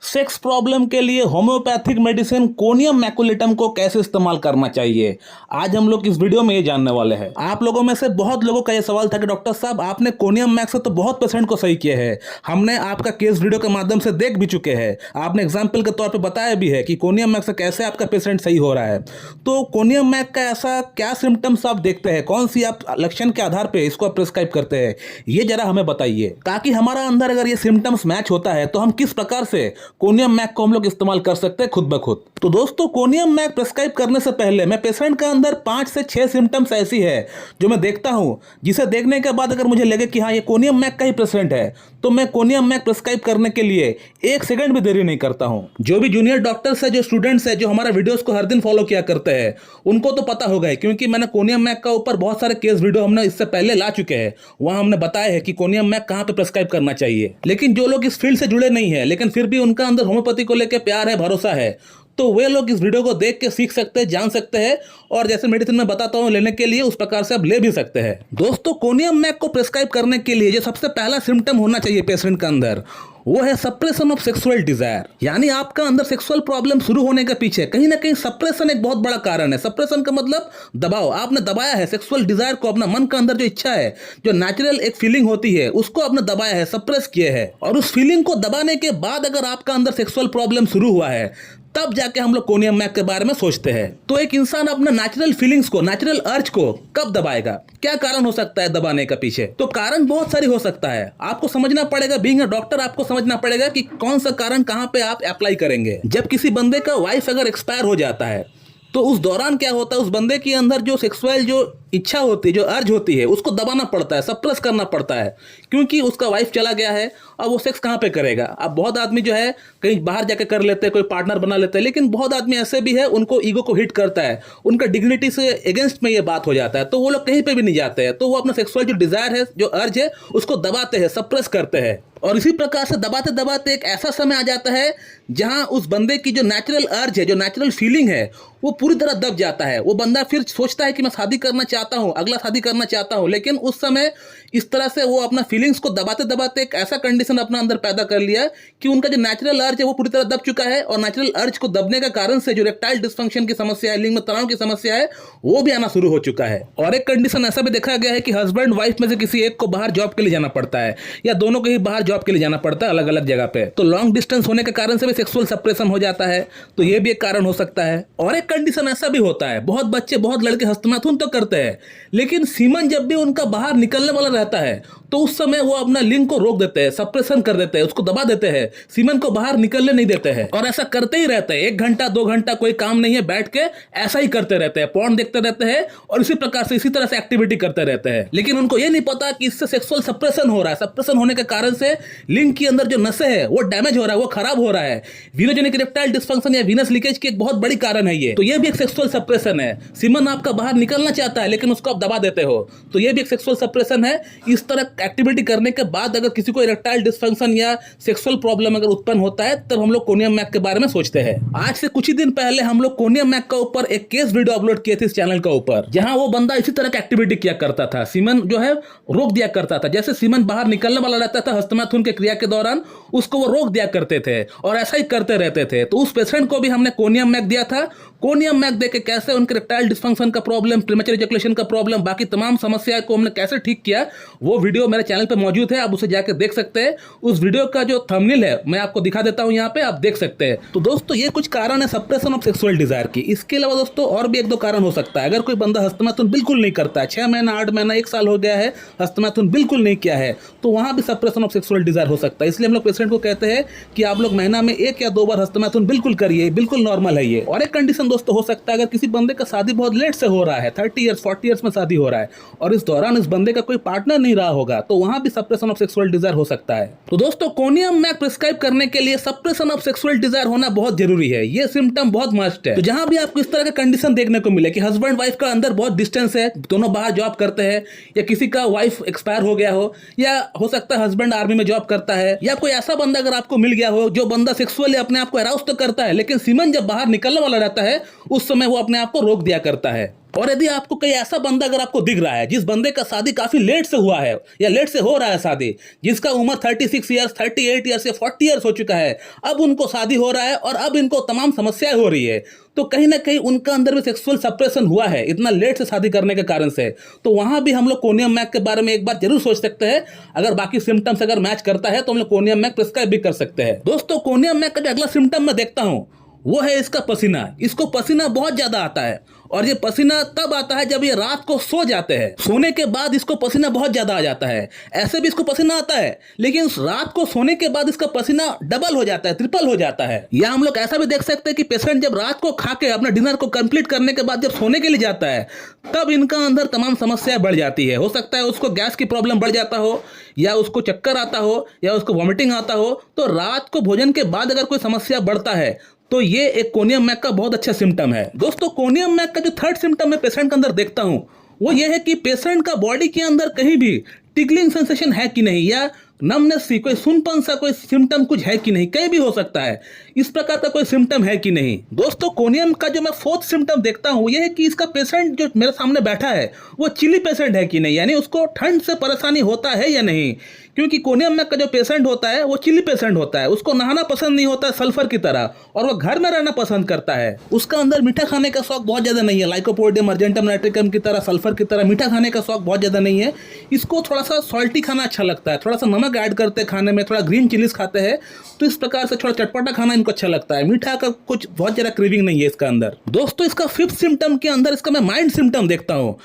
Sex problem के लिए homeopathic medicine conium maculatum को कैसे इस्तेमाल करना चाहिए, आज हम लोग इस वीडियो में ये जानने वाले हैं। आप लोगों में से बहुत लोगों का ये सवाल था कि डॉक्टर साहब आपने कोनियम मैक से तो बहुत पेशेंट को सही किया है, हमने आपका केस वीडियो के माध्यम से देख भी चुके हैं, आपने एग्जाम्पल के तौर पर बताया भी है कि कोनियम मैक से कैसे आपका पेशेंट सही हो रहा है। तो कोनियम मैक का ऐसा क्या सिम्टम्स आप देखते हैं, कौन सी आप लक्षण के आधार पर इसको आप प्रिस्क्राइब करते हैं, ये जरा हमें बताइए, ताकि हमारा अंदर अगर ये सिम्टम्स मैच होता है तो हम किस प्रकार से कोनियम मैक को हम लोग इस्तेमाल कर सकते हैं खुद ब खुद। तो दोस्तों, कोनियम मैक प्रिस्क्राइब करने से पहले मैं पेशेंट के अंदर 5 से 6 सिम्टम्स ऐसी है जो मैं देखता हूं, जिसे देखने के बाद अगर मुझे लगे कि हाँ ये कोनियम मैक का ही पेशेंट है, तो मैं कोनियम मैक प्रिस्क्राइब करने के लिए 1 सेकंड भी देरी नहीं करता हूं। जो भी जूनियर डॉक्टर्स है, जो स्टूडेंट्स है, जो हमारा वीडियोस को हर दिन फॉलो किया करते हैं, उनको तो पता होगा है, क्योंकि मैंने कोनियम मैक का ऊपर बहुत सारे केस वीडियो हमने इससे पहले ला चुके हैं। वहां हमने बताया है कि कोनियम मैक कहां पे प्रिस्क्राइब करना चाहिए। लेकिन जो लोग इस फील्ड से जुड़े नहीं है, लेकिन फिर भी उनका अंदर होम्योपैथी को लेकर प्यार है, भरोसा है, तो वे लोग इस वीडियो को देख के सीख सकते हैं, जान सकते हैं, और जैसे मेडिसिन में बताता हूं लेने के लिए, उस प्रकार से आप ले भी सकते हैं। दोस्तों, कोनियम मैक को प्रिस्क्राइब करने के लिए जो सबसे पहला सिम्टम होना चाहिए पेशेंट के अंदर, वो है सप्रेशन ऑफ सेक्सुअल डिजायर। यानी आपका अंदर सेक्सुअल प्रॉब्लम शुरू होने के पीछे कहीं ना कहीं सप्रेशन एक बहुत बड़ा कारण है। सप्रेशन का मतलब दबाव, आपने दबाया है सेक्सुअल डिजायर को, अपना मन का अंदर जो इच्छा है, जो नेचुरल एक फीलिंग होती है, उसको आपने दबाया है, सप्रेस किए है, और उस फीलिंग को दबाने के बाद अगर आपका अंदर सेक्सुअल प्रॉब्लम शुरू हुआ है, तब जाके हम लोग कोनियम मैक के बारे में सोचते हैं। तो एक इंसान अपना नेचुरल फीलिंग्स को, नेचुरल अर्ज को कब दबाएगा, क्या कारण हो सकता है दबाने का पीछे? तो कारण बहुत सारी हो सकता है, आपको समझना पड़ेगा, बीइंग अ डॉक्टर आपको समझना पड़ेगा कि कौन सा कारण कहां पे आप अप्लाई करेंगे। जब किसी बंदे का वाइफ अगर एक्सपायर हो जाता है, तो उस दौरान क्या होता है, उस बंदे के अंदर जो सेक्सुअल जो इच्छा होती है, जो अर्ज होती है, उसको दबाना पड़ता है, सप्रेस करना पड़ता है, क्योंकि उसका वाइफ चला गया है। अब वो सेक्स कहाँ पे करेगा? अब बहुत आदमी जो है कहीं बाहर जाके कर लेते हैं, कोई पार्टनर बना लेते हैं, लेकिन बहुत आदमी ऐसे भी है उनको ईगो को हिट करता है, उनका डिग्निटी से अगेंस्ट में ये बात हो जाता है, तो वो लोग कहीं पे भी नहीं जाते हैं, तो वो अपना सेक्सुअल जो डिजायर है, जो अर्ज है, उसको दबाते हैं, सप्रेस करते हैं। और इसी प्रकार से दबाते दबाते एक ऐसा समय आ जाता है जहां उस बंदे की जो नेचुरल अर्ज है, जो नेचुरल फीलिंग है, वो पूरी तरह दब जाता है। वो बंदा फिर सोचता है कि मैं शादी करना चाहता हूं, अगला शादी करना चाहता हूं, लेकिन उस समय इस तरह से वो अपना फीलिंग्स को दबाते दबाते एक ऐसा कंडीशन अपना अंदर पैदा कर लिया कि उनका जो नेचुरल अर्ज है वो पूरी तरह दब चुका है, और नेचुरल अर्ज को दबने का कारण से जो इरेक्टाइल डिसफंक्शन की समस्या है, लिंग में तनाव की समस्या है, वो भी आना शुरू हो चुका है। और एक कंडीशन ऐसा भी देखा गया है कि हस्बैंड वाइफ में से किसी एक को बाहर जॉब के लिए जाना पड़ता है, या दोनों को ही बाहर जॉब के लिए जाना पड़ता है अलग अलग जगह पे, तो लॉन्ग डिस्टेंस होने के कारण से भी सेक्सुअल सप्रेशन हो जाता है, तो ये भी एक कारण हो सकता है। और एक कंडीशन ऐसा भी होता है, बहुत बच्चे, बहुत लड़के हस्तमैथुन तो करते हैं, लेकिन सीमन जब भी उनका बाहर निकलने वाला रहता है, तो उस समय वो अपना लिंग को रोक देते हैं, सप्रेशन कर देते हैं, उसको दबा देते हैं, सीमन को बाहर निकलने नहीं देते हैं, और ऐसा करते ही रहते हैं। 1 घंटा 2 घंटा कोई काम नहीं है, बैठ के ऐसा ही करते रहते हैं, पॉर्न देखते रहते हैं, और इसी प्रकार से इसी तरह से एक्टिविटी करते रहते हैं। लेकिन उनको ये नहीं पता कि इससे सेक्सुअल सप्रेशन हो रहा है, सप्रेशन होने के कारण से लिंग के अंदर जो नसें है वो डैमेज हो रहा है, वो खराब हो रहा है। वीनोजेनिक इरेक्टाइल डिसफंक्शन या वीनस लीकेज की एक बहुत बड़ी कारण है ये, तो ये भी एक सेक्सुअल सप्रेशन है। सीमन आपका बाहर निकलना चाहता है, लेकिन उसको आप दबा देते हो, तो ये भी एक सेक्सुअल सप्रेशन है। इस तरह एक्टिविटी करने के बाद अगर किसी को इरेक्टाइल डिसफंक्शन या सेक्सुअल प्रॉब्लम अगर उत्पन्न होता है, तब हम लोग कोनियम मैक के बारे में सोचते हैं। आज से कुछ ही दिन पहले हम लोग कोनियम मैक का ऊपर एक केस वीडियो अपलोड किए थे इस चैनल के ऊपर, जहां वो बंदा इसी तरह की एक्टिविटी किया करता था, सीमन जो है रोक दिया करता था। जैसे सीमन बाहर निकलने वाला रहता था हस्तमैथुन के क्रिया के दौरान, उसको वो रोक दिया करते थे, और ऐसा ही करते रहते थे। तो उस पेशेंट को भी हमने कोनियम मैक दिया था। कोनियम मैक देके कैसे उनके इरेक्टाइल डिसफंक्शन का प्रॉब्लम, प्रीमेच्योर इजैकुलेशन का प्रॉब्लम, बाकी तमाम समस्या को हमने कैसे ठीक किया, वो वीडियो मेरे चैनल पे मौजूद है, आप उसे जाकर देख सकते हैं। उस वीडियो का जो थंबनेल है मैं आपको दिखा देता हूं, यहाँ पे आप देख सकते हैं। तो दोस्तों, ये कुछ कारण है सप्रेशन ऑफ सेक्सुअल डिजायर की। इसके अलावा दोस्तों और भी 1-2 कारण हो सकता है। अगर कोई बंदा हस्तमैथुन बिल्कुल नहीं करता है, 6 महीना 8 महीना 1 साल हो गया है, हस्तमैथुन बिल्कुल नहीं किया है, तो वहां भी सप्रेशन ऑफ सेक्सुअल डिजायर हो सकता है। इसलिए हम लोग पेशेंट को कहते हैं कि आप लोग महीना में 1 या 2 बार हस्तमैथुन बिल्कुल करिए, बिल्कुल नॉर्मल है ये। और एक कंडीशन दोस्तों हो सकता है, अगर किसी बंदे का शादी बहुत लेट से हो रहा है, 30 ईयर्स 40 ईयर्स में शादी हो रहा है, और इस दौरान इस बंदे का कोई पार्टनर नहीं रहा होगा, तो वहां भी सप्रेशन ऑफ सेक्सुअल डिजायर हो सकता है। तो दोस्तों, कोनियम मैक प्रिस्क्राइब करने के लिए सप्रेशन ऑफ सेक्सुअल डिजायर होना बहुत जरूरी है, ये सिम्टम बहुत मस्ट है। तो जहां भी आपको इस तरह का कंडीशन देखने को मिले कि हस्बैंड वाइफ का अंदर बहुत डिस्टेंस है, दोनों बाहर जॉब करते हैं, या किसी का वाइफ एक्सपायर हो गया हो, या हो सकता है हस्बैंड आर्मी में जॉब करता है, या कोई ऐसा बंदा अगर आपको मिल गया हो जो बंदा सेक्सुअली अपने आप को अराउज तो करता है, लेकिन सीमन जब बाहर निकलने वाला रहता है, उस समय वो अपने आप को रोक दिया करता है, और यदि आपको कोई ऐसा बंदा अगर आपको दिख रहा है जिस बंदे का शादी काफी लेट से हुआ है या लेट से हो रहा है शादी, जिसका उम्र 36 ईयर्स 38 ईयर्स या 40 ईयर्स हो चुका है, अब उनको शादी हो रहा है और अब इनको तमाम समस्याएं हो रही है, तो कहीं ना कहीं उनका अंदर भी सेक्सुअल सप्रेशन हुआ है इतना लेट से शादी करने के कारण से, तो वहां भी हम लोग कोनियम मैक के बारे में एक बार जरूर सोच सकते हैं। अगर बाकी सिम्टम्स अगर मैच करता है तो हम लोग कोनियम मैक प्रिस्क्राइब भी कर सकते हैं। दोस्तों, कोनियम मैक का जो अगला सिम्टम मैं देखता हूं वो है इसका पसीना। इसको पसीना बहुत ज्यादा आता है और ये पसीना तब आता है जब ये रात को सो जाते हैं। सोने के बाद इसको पसीना बहुत ज्यादा आ जाता है। ऐसे भी इसको पसीना आता है, लेकिन रात को सोने के बाद इसका पसीना डबल हो जाता है, ट्रिपल हो जाता है। या हम लोग ऐसा भी देख सकते हैं कि पेशेंट जब रात को खा के अपना डिनर को कंप्लीट करने के बाद जब सोने के लिए जाता है, तब इनका अंदर तमाम समस्याएं बढ़ जाती है। हो सकता है उसको गैस की प्रॉब्लम बढ़ जाता हो, या उसको चक्कर आता हो, या उसको वॉमिटिंग आता हो। तो रात को भोजन के बाद अगर कोई समस्या बढ़ता है तो ये एक कोनियम मैक का बहुत अच्छा सिम्टम है। दोस्तों, कोनियम मैक का जो थर्ड सिम्टम मैं पेशेंट के अंदर देखता हूं वो ये है कि पेशेंट का बॉडी के अंदर कहीं भी टिकलिंग सेंसेशन है कि नहीं, या नमनेस सी कोई सुनपन सा कोई सिम्टम कुछ है कि नहीं, कहीं भी हो सकता है। इस प्रकार का कोई सिम्टम है कि नहीं। दोस्तों, कोनियम का जो मैं फोर्थ सिम्टम देखता हूं ये है कि इसका पेशेंट जो मेरे सामने बैठा है वो चिली पेशेंट है कि नहीं, यानी उसको ठंड से परेशानी होता है या नहीं। क्योंकि कोनियम मैक का जो पेशेंट होता है वो चिली पेशेंट होता है, उसको नहाना पसंद नहीं होता है सल्फर की तरह, और वो घर में रहना पसंद करता है। उसका अंदर मीठा खाने का शौक बहुत ज्यादा नहीं है, लाइकोपोडियम अर्जेंटम नाइट्रिकम की तरह, सल्फर की तरह मीठा खाने का शौक बहुत ज्यादा नहीं है। इसको थोड़ा सा सॉल्टी खाना अच्छा लगता है, थोड़ा सा नमक ऐड करते हैं खाने में, थोड़ा ग्रीन चिलीज खाते हैं, तो इस प्रकार से थोड़ा चटपटा खाना इनको अच्छा लगता है। मीठा का कुछ बहुत ज्यादा क्रेविंग नहीं है इसका अंदर। दोस्तों, इसका फिफ्थ सिम्टम के अंदर इसका मैं माइंड सिम्टम देखता हूँ।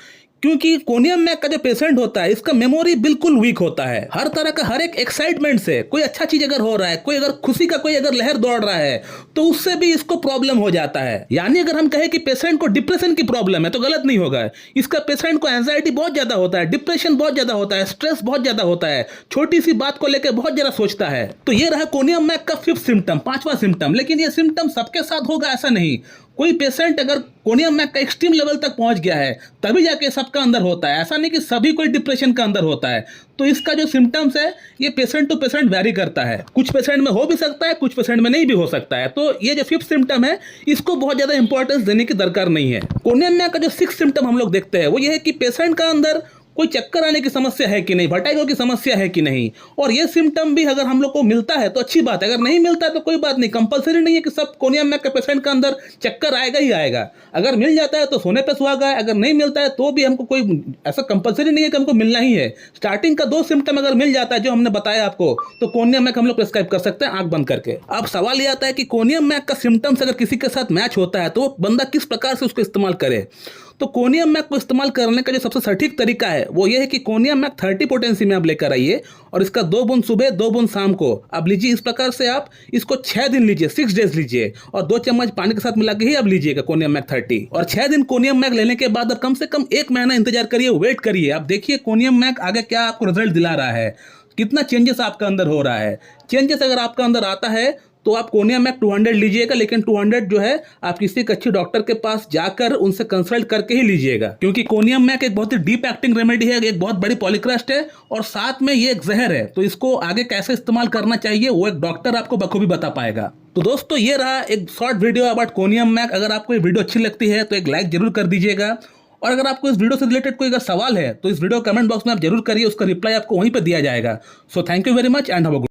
क्योंकि कोनियम मैक का जो पेशेंट होता है इसका मेमोरी बिल्कुल वीक होता है। हर तरह का हर एक एक्साइटमेंट से, कोई अच्छा चीज अगर हो रहा है, कोई अगर खुशी का कोई अगर लहर दौड़ रहा है, तो उससे भी इसको प्रॉब्लम हो जाता है। यानी अगर हम कहें कि पेशेंट को डिप्रेशन की प्रॉब्लम है तो गलत नहीं होगा। इसका पेशेंट को एंजाइटी बहुत ज्यादा होता है, डिप्रेशन बहुत ज्यादा होता है, स्ट्रेस बहुत ज्यादा होता है, छोटी सी बात को लेकर बहुत ज्यादा सोचता है। तो ये रहा कोनियम मैक का फिफ्थ सिम्टम, पांचवा सिम्टम। लेकिन ये सिम्टम सबके साथ होगा ऐसा नहीं। कोई पेशेंट अगर कोनियम मैक का एक्सट्रीम लेवल तक पहुंच गया है तभी जाके सबका अंदर होता है, ऐसा नहीं कि सभी कोई डिप्रेशन का अंदर होता है। तो इसका जो सिम्टम्स है ये पेशेंट टू पेशेंट वेरी करता है, कुछ पेशेंट में हो भी सकता है, कुछ पेशेंट में नहीं भी हो सकता है। तो ये जो फिफ्थ सिम्टम है इसको बहुत ज्यादा इंपॉर्टेंस देने की दरकार नहीं है। कोनियम मैक का जो सिक्स्थ सिम्टम हम लोग देखते हैं वो ये है कि पेशेंट का अंदर कोई चक्कर आने की समस्या है कि नहीं, वर्टिगो की समस्या है कि नहीं। और ये सिम्टम भी अगर हम लोग को मिलता है तो अच्छी बात है, अगर नहीं मिलता है तो कोई बात नहीं। कंपलसरी नहीं है कि सब कोनियम मैक के पेशेंट का अंदर चक्कर आएगा ही आएगा। अगर मिल जाता है तो सोने पे सुहागा है, अगर नहीं मिलता है तो भी हमको कोई ऐसा कंपलसरी नहीं है कि हमको मिलना ही है। स्टार्टिंग का 2 सिम्टम अगर मिल जाता है जो हमने बताया आपको, तो कोनियम मैक हम लोग प्रिस्क्राइब कर सकते हैं आंख बंद करके। अब सवाल ये आता है कि कोनियम मैक का सिम्टम्स अगर किसी के साथ मैच होता है तो वो बंदा किस प्रकार से उसको इस्तेमाल करे। तो कोनियम मैक को इस्तेमाल करने का जो सबसे सटीक तरीका है वो ये है कि कोनियम मैक 30 पोटेंसी में आप लेकर आइए और इसका 2 बूंद सुबह 2 बूंद शाम को आप लीजिए। इस प्रकार से आप इसको 6 दिन लीजिए, 6 डेज लीजिए, और 2 चम्मच पानी के साथ मिला के ही आप लीजिएगा कोनियम मैक 30। और 6 दिन कोनियम मैक लेने के बाद आप कम से कम 1 महीना इंतजार करिए, वेट करिए। आप देखिए कोनियम मैक आगे क्या आपको रिजल्ट दिला रहा है, कितना चेंजेस आपका अंदर हो रहा है। चेंजेस अगर आपका अंदर आता है तो आप कोनियम मैक 200 लीजिएगा, लेकिन 200 जो है आप किसी एक अच्छे डॉक्टर के पास जाकर उनसे कंसल्ट करके ही लीजिएगा। क्योंकि कोनियम मैक एक बहुत ही डीप एक्टिंग रेमेडी है, एक बहुत बड़ी पॉलीक्रास्ट है और साथ में ये एक जहर है। तो इसको आगे कैसे इस्तेमाल करना चाहिए वो एक डॉक्टर आपको बखूबी बता पाएगा। तो दोस्तों, ये रहा एक short video about conium mac. अगर आपको ये वीडियो अच्छी लगती है तो एक लाइक जरूर कर दीजिएगा, और अगर आपको इस वीडियो से रिलेटेड कोई अगर सवाल है तो इस वीडियो कमेंट बॉक्स में आप जरूर करिए, उसका रिप्लाई आपको वहीं पर दिया जाएगा। So thank you very much and have a good